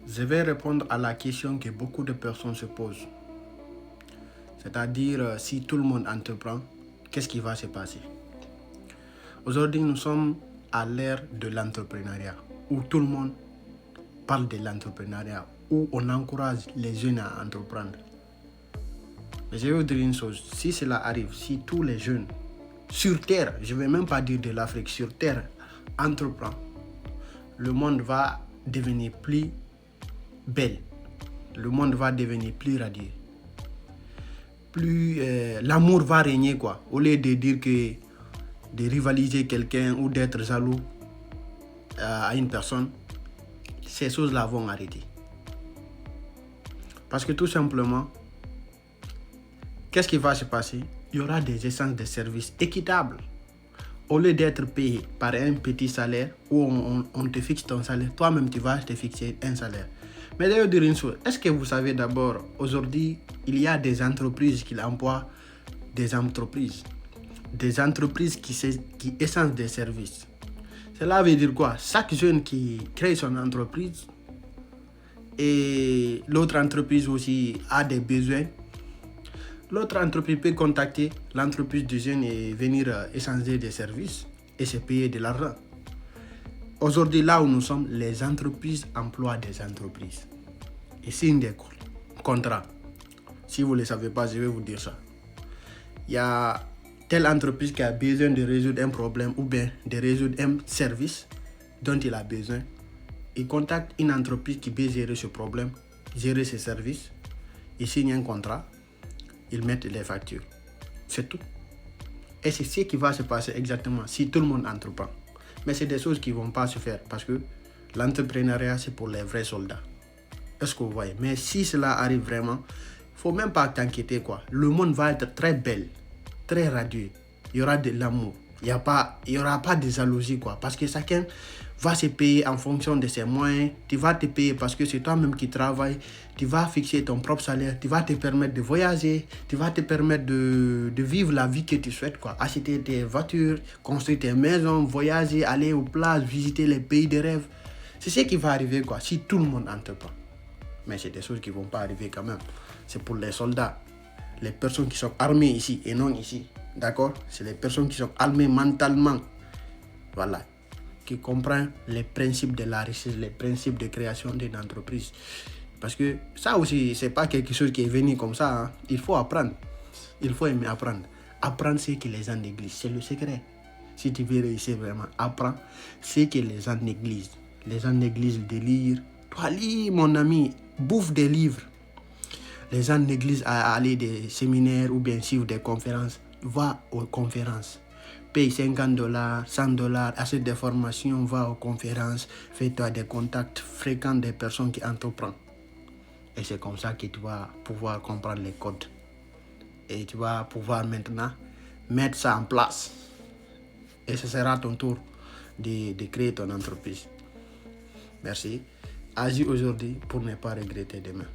Je vais répondre à la question que beaucoup de personnes se posent. C'est-à-dire, si tout le monde entreprend, qu'est-ce qui va se passer? Aujourd'hui, nous sommes à l'ère de l'entrepreneuriat, où tout le monde parle de l'entrepreneuriat, où on encourage les jeunes à entreprendre. Mais je vais vous dire une chose, si cela arrive, si tous les jeunes sur Terre, je ne vais même pas dire de l'Afrique, sur Terre, entreprennent, le monde va devenir plus belle, le monde va devenir plus radieux. Plus l'amour va régner, quoi. Au lieu de dire que de rivaliser quelqu'un ou d'être jaloux à une personne, ces choses-là vont arrêter. Parce que tout simplement, qu'est-ce qui va se passer? Il y aura des essences de services équitables. Au lieu d'être payé par un petit salaire où on te fixe ton salaire, toi-même tu vas te fixer un salaire. Mais d'ailleurs, dire une chose, est-ce que vous savez d'abord, aujourd'hui, il y a des entreprises qui emploient des entreprises qui essence des services. Cela veut dire quoi? Chaque jeune qui crée son entreprise et l'autre entreprise aussi a des besoins, l'autre entreprise peut contacter l'entreprise du jeune et venir échanger des services et se payer de l'argent. Aujourd'hui, là où nous sommes, les entreprises emploient des entreprises et signent des contrats. Si vous ne le savez pas, je vais vous dire ça. Il y a telle entreprise qui a besoin de résoudre un problème ou bien de résoudre un service dont il a besoin. Il contacte une entreprise qui peut gérer ce problème, gérer ce service. Il signe un contrat, ils mettent les factures. C'est tout. Et c'est ce qui va se passer exactement si tout le monde entreprend. Mais c'est des choses qui ne vont pas se faire parce que l'entrepreneuriat, c'est pour les vrais soldats. Est-ce que vous voyez? Mais si cela arrive vraiment, il ne faut même pas t'inquiéter, quoi. Le monde va être très belle, très radieux. Il y aura de l'amour. Il n'y aura pas de jalousie, quoi. Parce que chacun va se payer en fonction de ses moyens. Tu vas te payer parce que c'est toi-même qui travailles. Tu vas fixer ton propre salaire. Tu vas te permettre de voyager. Tu vas te permettre de vivre la vie que tu souhaites, quoi. Acheter tes voitures, construire tes maisons, voyager, aller aux plages, visiter les pays de rêve. C'est ce qui va arriver, quoi, si tout le monde entreprend. Mais c'est des choses qui ne vont pas arriver quand même. C'est pour les soldats, les personnes qui sont armées ici et non ici. D'accord? C'est les personnes qui sont armées mentalement. Voilà. Qui comprennent les principes de la richesse, les principes de création d'une entreprise. Parce que ça aussi, ce n'est pas quelque chose qui est venu comme ça. Hein. Il faut apprendre. Il faut aimer apprendre. Apprendre ce que les gens négligent. C'est le secret. Si tu veux réussir vraiment, apprends ce que les gens négligent. Les gens négligent de lire. Toi, lis, mon ami, bouffe des livres. Les gens négligent à aller des séminaires ou bien suivre des conférences. Va aux conférences. Paye $50, $100, achète des formations, va aux conférences, fais-toi des contacts fréquents des personnes qui entreprennent. Et c'est comme ça que tu vas pouvoir comprendre les codes. Et tu vas pouvoir maintenant mettre ça en place. Et ce sera ton tour de créer ton entreprise. Merci. Agis aujourd'hui pour ne pas regretter demain.